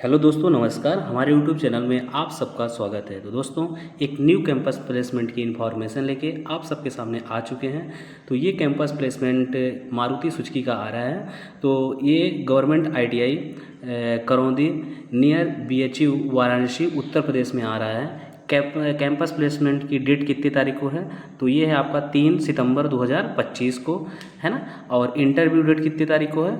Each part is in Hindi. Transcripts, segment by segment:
हेलो दोस्तों, नमस्कार। हमारे यूट्यूब चैनल में आप सबका स्वागत है। तो दोस्तों, एक न्यू कैंपस प्लेसमेंट की इन्फॉर्मेशन लेके आप सबके सामने आ चुके हैं। तो ये कैंपस प्लेसमेंट मारुति सुजुकी का आ रहा है। तो ये government ITI Karaundi near BHU Varanasi Uttar Pradesh में आ रहा है। कैंपस प्लेसमेंट की डेट कितनी तारीख को है? तो ये है आपका 3 सितंबर 2025 को, है ना। और इंटरव्यू डेट कितनी तारीख को है?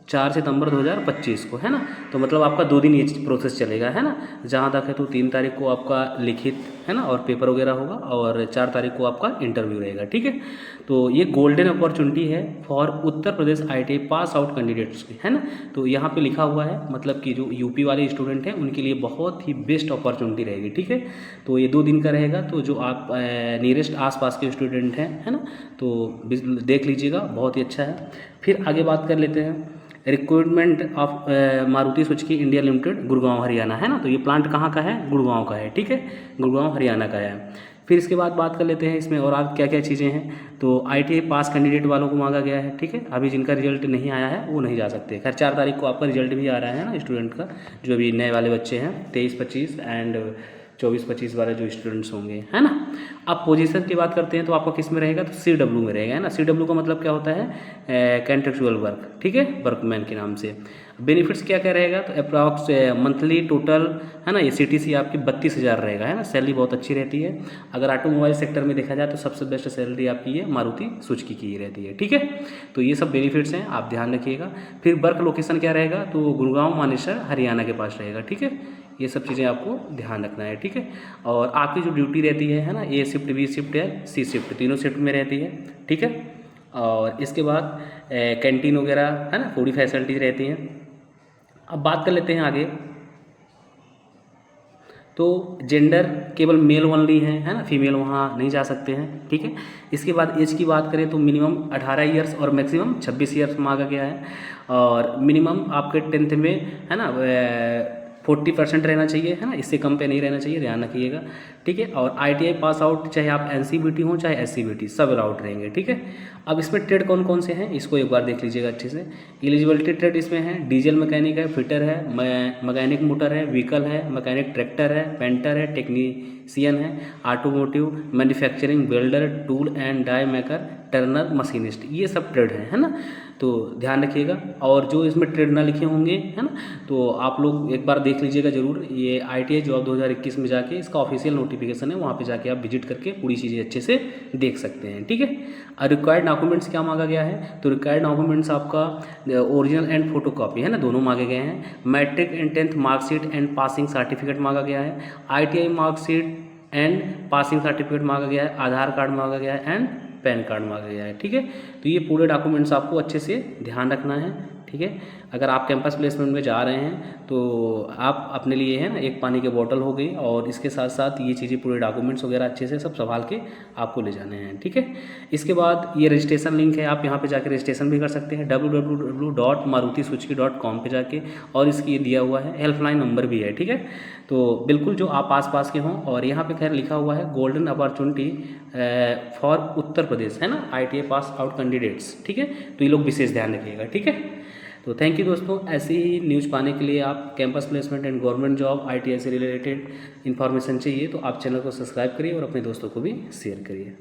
4 सितंबर 2025 को, है ना। तो मतलब आपका 2 दिन ये प्रोसेस चलेगा, है ना। जहाँ तक है तो 3 तारीख को आपका लिखित, है ना, और पेपर वगैरह होगा, और 4 तारीख को आपका इंटरव्यू रहेगा, ठीक है। तो ये गोल्डन अपॉर्चुनिटी है for Uttar Pradesh ITI pass out candidates की, है ना। तो यहाँ पे लिखा हुआ है, मतलब कि जो यूपी वाले स्टूडेंट हैं उनके लिए बहुत ही बेस्ट अपॉर्चुनिटी रहेगी, ठीक है। तो ये 2 दिन का रहेगा। तो जो आप नियरेस्ट आसपास के स्टूडेंट हैं, है ना, तो देख लीजिएगा, बहुत ही अच्छा है। फिर आगे बात कर लेते हैं recruitment of Maruti Suzuki India limited, Gurgaon Haryana, है ना। तो ये प्लांट कहाँ का है? गुड़गांव का है, ठीक है, गुड़गांव हरियाणा का है। फिर इसके बाद बात कर लेते हैं इसमें और आप क्या क्या चीज़ें हैं। तो ITI पास कैंडिडेट वालों को मांगा गया है, ठीक है। अभी जिनका रिजल्ट नहीं आया है वो नहीं जा सकते। खैर 4 तारीख को आपका रिजल्ट भी आ रहा है ना स्टूडेंट का, जो अभी नए वाले बच्चे हैं 23-25 एंड 24-25 वाले जो स्टूडेंट्स होंगे, है ना। अब पोजीशन की बात करते हैं तो आपका किस में रहेगा? तो CW में रहेगा, है ना। CW का मतलब क्या होता है? कॉन्ट्रेक्चुअल वर्क, ठीक है, वर्कमैन के नाम से। बेनिफिट्स क्या क्या रहेगा? तो अप्रॉक्स मंथली टोटल, है ना, ये CTC आपकी 32,000 रहेगा, है ना। सैलरी बहुत अच्छी रहती है। अगर ऑटोमोबाइल सेक्टर में देखा जाए तो सबसे बेस्ट सैलरी आपकी ये मारुति सुजुकी की ही रहती है, ठीक है। तो ये सब बेनिफिट्स हैं, आप ध्यान रखिएगा। फिर वर्क लोकेशन क्या रहेगा? तो गुड़गांव मानेसर हरियाणा के पास रहेगा, ठीक है। ये सब चीज़ें आपको ध्यान रखना है, ठीक है। और आपकी जो ड्यूटी रहती है ना, A शिफ्ट, B शिफ्ट या C शिफ्ट, तीनों शिफ्ट में रहती है, ठीक है। और इसके बाद कैंटीन वगैरह, है ना, पूरी फैसिलिटीज रहती हैं। अब बात कर लेते हैं आगे। तो जेंडर केवल मेल ओनली है ना, फीमेल वहाँ नहीं जा सकते हैं, ठीक है। इसके बाद एज की बात करें तो मिनिमम 18 ईयर्स और मैक्सिमम 26 ईयर्स मांगा गया है। और मिनिमम आपके 10th में, है ना, 40% रहना चाहिए, है ना, इससे कम पे नहीं रहना चाहिए, ध्यान रखिएगा, ठीक है। और ITI पास आउट, चाहे आप NCBT हो चाहे SCBT, सब अलाउड रहेंगे, ठीक है। अब इसमें ट्रेड कौन कौन से हैं इसको एक बार देख लीजिएगा अच्छे से। एलिजिबिलिटी ट्रेड इसमें है, डीजल मैकेनिक है, फिटर है, मैकेनिक मोटर है, व्हीकल है, मैकेनिक ट्रैक्टर है, पेंटर है, टेक्नीशियन है, automotive, manufacturing, welder, tool and die maker, turner, machinist, ये सब ट्रेड है ना। तो ध्यान रखिएगा। और जो इसमें ट्रेड ना लिखे होंगे, है ना, तो आप लोग एक बार देख लीजिएगा ज़रूर। ये ITI जॉब 2021 में जाके इसका ऑफिशियल नोटिफिकेशन है, वहाँ पे जाके आप विजिट करके पूरी चीज़ें अच्छे से देख सकते हैं, ठीक है। और रिक्वायर्ड डॉक्यूमेंट्स क्या मांगा गया है? तो रिक्वायर्ड डॉक्यूमेंट्स आपका ओरिजिनल एंड फोटोकॉपी, है ना, दोनों मांगे गए हैं। Matric and 10th marksheet and passing certificate मांगा गया है। ITI marksheet and passing certificate मांगा गया है। आधार कार्ड मांगा गया है एंड पैन कार्ड मांगा गया है, ठीक है। तो ये पूरे डॉक्यूमेंट्स आपको अच्छे से ध्यान रखना है, ठीक है। अगर आप कैंपस प्लेसमेंट में जा रहे हैं तो आप अपने लिए, है ना, एक पानी की बोतल हो गई, और इसके साथ साथ ये चीज़ें, पूरे डॉक्यूमेंट्स वगैरह अच्छे से सब संभाल के आपको ले जाने हैं, ठीक है। इसके बाद ये रजिस्ट्रेशन लिंक है, आप यहाँ पे जाके रजिस्ट्रेशन भी कर सकते हैं www.marutisuzuki.com पे जाके। और इसकी ये दिया हुआ है, हेल्पलाइन नंबर भी है, ठीक है। तो बिल्कुल जो आप आस के हों, और यहाँ पे खैर लिखा हुआ है golden opportunity for Uttar Pradesh, है ना, ITI पास आउट कैंडिडेट्स, ठीक है। तो ये लोग विशेष ध्यान रखिएगा, ठीक है। तो थैंक यू दोस्तों। ऐसी ही न्यूज़ पाने के लिए आप campus placement and government job ITI से रिलेटेड इन्फॉर्मेशन चाहिए तो आप चैनल को सब्सक्राइब करिए और अपने दोस्तों को भी शेयर करिए।